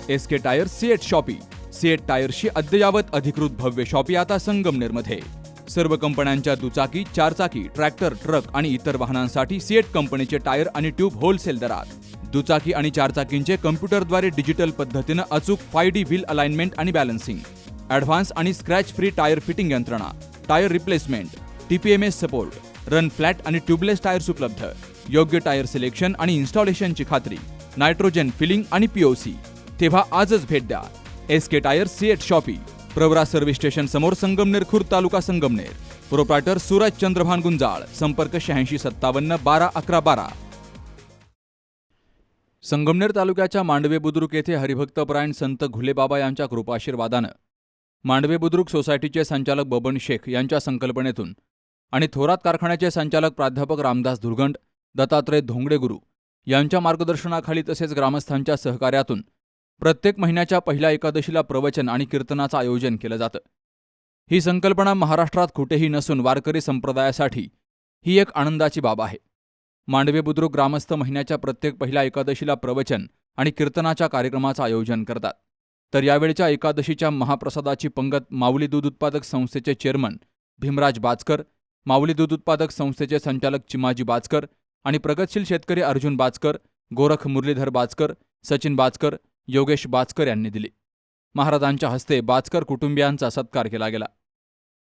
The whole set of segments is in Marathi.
SK tyre CEAT shoppe. सिएट टायर्सची अद्ययावत अधिकृत भव्य शॉपी आता संगमनेरमध्ये. सर्व कंपन्यांच्या दुचाकी, चारचाकी, ट्रॅक्टर, ट्रक आणि इतर वाहनांसाठी सिएट कंपनीचे टायर आणि ट्यूब होलसेल दरात. दुचाकी आणि चारचाकींचे कम्प्युटरद्वारे डिजिटल पद्धतीनं अचूक 5D व्हील अलाइनमेंट आणि बॅलन्सिंग, ॲडव्हान्स आणि स्क्रॅच फ्री टायर फिटिंग यंत्रणा, tyre replacement, TPMS support, run flat आणि ट्यूबलेस टायर्स उपलब्ध. योग्य टायर सिलेक्शन आणि इन्स्टॉलेशनची खात्री, नायट्रोजन फिलिंग आणि POC. तेव्हा आजच भेट द्या. SK tyre CEAT shoppe, Pravara service station समोर, संगमनेर खुर्द, तालुका संगमनेर. प्रोप्रायटर सूरज चंद्रभान गुंजाळ. संपर्क 8657 12 11 12. संगमनेर तालुक्याच्या मांडवे बुद्रुक येथे हरिभक्तपरायण संत घुलेबाबा यांच्या कृपाशीर्वादानं मांडवे बुद्रुक सोसायटीचे संचालक बबन शेख यांच्या संकल्पनेतून आणि थोरात कारखान्याचे संचालक प्राध्यापक रामदास धुळगंड, दत्तात्रय धोंगडे गुरु यांच्या मार्गदर्शनाखाली तसेच ग्रामस्थांच्या सहकार्यातून प्रत्येक महिन्याच्या पहिल्या एकादशीला प्रवचन आणि कीर्तनाचं आयोजन केलं जातं. ही संकल्पना महाराष्ट्रात कुठेही नसून वारकरी संप्रदायासाठी ही एक आनंदाची बाब आहे. मांडवे बुद्रुक ग्रामस्थ महिन्याच्या प्रत्येक पहिल्या एकादशीला प्रवचन आणि कीर्तनाच्या कार्यक्रमाचं आयोजन करतात. तर यावेळच्या एकादशीच्या महाप्रसादाची पंगत माऊली दूध उत्पादक संस्थेचे चेअरमन भीमराज बाचकर, माऊली दूध उत्पादक संस्थेचे संचालक चिमाजी बाचकर आणि प्रगतशील शेतकरी अर्जुन बाचकर, गोरख मुरलीधर बाचकर, सचिन बाचकर, योगेश बाचकर यांनी दिली. महाराजांच्या हस्ते बाचकर कुटुंबियांचा सत्कार केला गेला.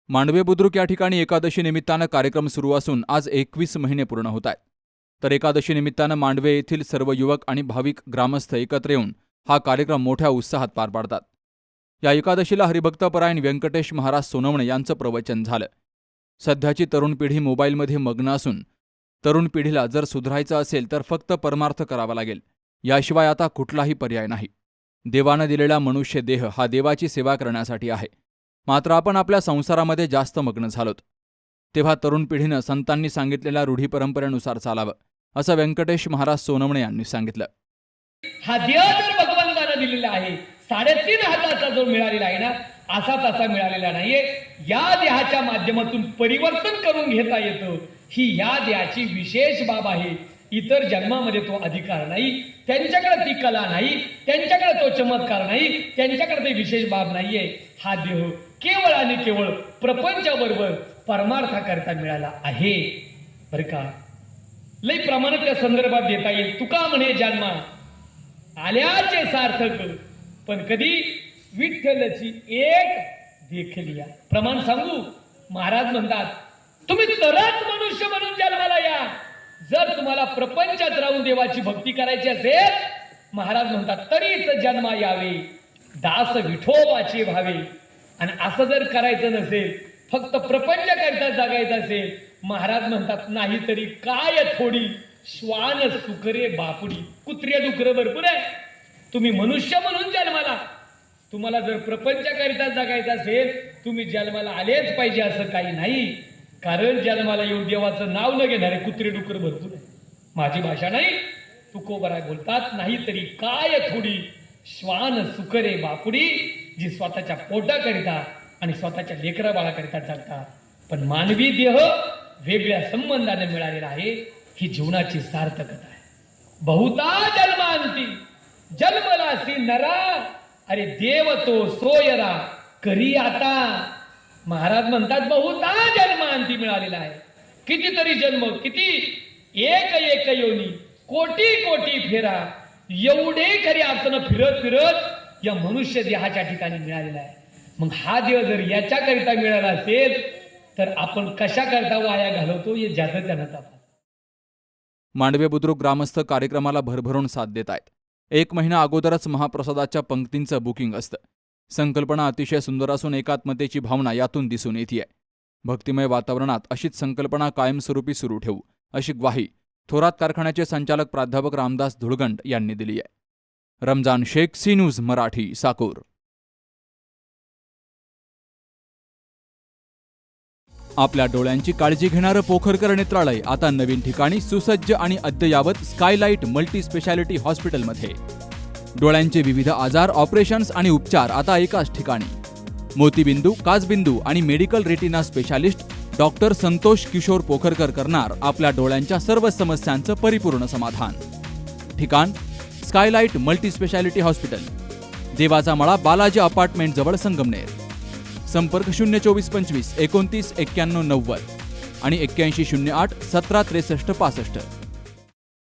मांडवे बुद्रुक या ठिकाणी एकादशी निमित्तानं कार्यक्रम सुरू असून आज 21 महिने पूर्ण होत आहेत. तर एकादशी निमित्तानं मांडवे येथील सर्व युवक आणि भाविक ग्रामस्थ एकत्र येऊन हा कार्यक्रम मोठ्या उत्साहात पार पाडतात. या एकादशीला हरिभक्तपरायण व्यंकटेश महाराज सोनवणे यांचं प्रवचन झालं. सध्याची तरुण पिढी मोबाईलमध्ये मग्न असून तरुण पिढीला जर सुधारायचं असेल तर फक्त परमार्थ करावा लागेल. याशिवाय आता कुठलाही पर्याय नाही. देवानं दिलेला मनुष्य देह हा देवाची सेवा करण्यासाठी आहे. मात्र आपण आपल्या संसारामध्ये जास्त मग्न झालोत. तेव्हा तरुण पिढीनं संतांनी सांगितलेल्या रूढी परंपरेनुसार चालावं, असं व्यंकटेश महाराज सोनवणे यांनी सांगितलं. हा देह तर भगवंतानं दिलेला आहे, 3.5 हाताचा जो मिळालेला आहे ना, असा तसा मिळालेला नाहीये. या देहाच्या माध्यमातून परिवर्तन करून घेता येतं, ही या देहाची विशेष बाब आहे. इतर जन्मामध्ये तो अधिकार नाही, त्यांच्याकडे ती कला नाही, त्यांच्याकडे तो चमत्कार नाही, त्यांच्याकडे ती विशेष बाब नाहीये. हा देह केवळ आणि केवळ प्रपंचाबरोबर परमार्थाकरता मिळाला आहे. बरं का, लई प्रमाणात त्या संदर्भात देता येईल. तुका म्हणे जन्मा आल्याचे सार्थक, पण कधी विठ्ठलची एक देखलिया. प्रमाण सांगू, महाराज म्हणतात तुम्ही तरच मनुष्य म्हणून जन्माला या. जर तुम्हाला प्रपंचात राहून देवाची भक्ती करायची असेल, महाराज म्हणतात तरीच जन्मा यावे, दास विठोबाचे व्हावे. आणि असं जर करायचं नसेल, फक्त प्रपंच करता जगायचं असेल, महाराज म्हणतात नाही तरी काय थोडी श्वान सुकरे बापुडी. कुत्रे डुकर भरपूर आहे, तुम्ही मनुष्य म्हणून जन्माला. तुम्हाला जर प्रपंच करिता जगायचं असेल, तुम्ही जन्माला आलेच पाहिजे असं काही नाही. कारण जन्माला येऊन देवाचं नाव न घेणारे कुत्रे डुकर भरपूर आहे. माझी भाषा नाही, तुकोबराय बोलतात नाही तरी काय थोडी श्वान सुकरे बापुडी, जी स्वतःच्या पोटाकरिता आणि स्वतःच्या लेकरा बाळाकरिता जगतात. पण मानवी देह वेगळ्या संबंधाने मिळालेला आहे, ही जीवनाची सार्थकता आहे. बहुता जन्मांती जन्मलासी नरा, अरे देव तो सोयरा करी आता. महाराज म्हणतात बहुता जन्मांती मिळालेला आहे. कितीतरी जन्म, किती एक एक योनी, कोटी कोटी फेरा, एवढे खरी अर्थानं फिरत फिरत या मनुष्य देहाच्या ठिकाणी मिळालेला आहे. मग हा देव जर याच्याकरिता मिळाला असेल तर आपण कशा करता वाया घालवतो हे ज्याचं त्यानं तपास. मांडवे बुद्रुक ग्रामस्थ कार्यक्रमाला भरभरून साथ देत आहेत. 1 महिना अगोदरच महाप्रसादाच्या पंक्तींचं बुकिंग असतं. संकल्पना अतिशय सुंदर असून एकात्मतेची भावना यातून दिसून येते. भक्तिमय वातावरणात अशीच संकल्पना कायमस्वरूपी सुरू ठेवू, अशी ग्वाही थोरात कारखान्याचे संचालक प्राध्यापक रामदास धुळगंड यांनी दिली आहे. Ramzan Shaikh, C news Marathi, Sakur. आपल्या डोळ्यांची काळजी घेणारं पोखरकर नेत्रालय आता नवीन ठिकाणी सुसज्ज आणि अद्ययावत स्कायलाइट मल्टी स्पेशालिटी हॉस्पिटलमध्ये. डोळ्यांचे विविध आजार, ऑपरेशन्स आणि उपचार आता एकाच ठिकाणी. मोतीबिंदू, काचबिंदू आणि medical retina specialist doctor Santosh Kishor Pokharkar करणार आपल्या डोळ्यांच्या सर्व समस्यांचं परिपूर्ण समाधान. ठिकाण स्कायलाइट मल्टी स्पेशालिटी हॉस्पिटल, देवाचा मळा, बालाजी अपार्टमेंट जवळ, संगमनेर. संपर्क 02425 29 91 90 आणि 8108 17 63 65.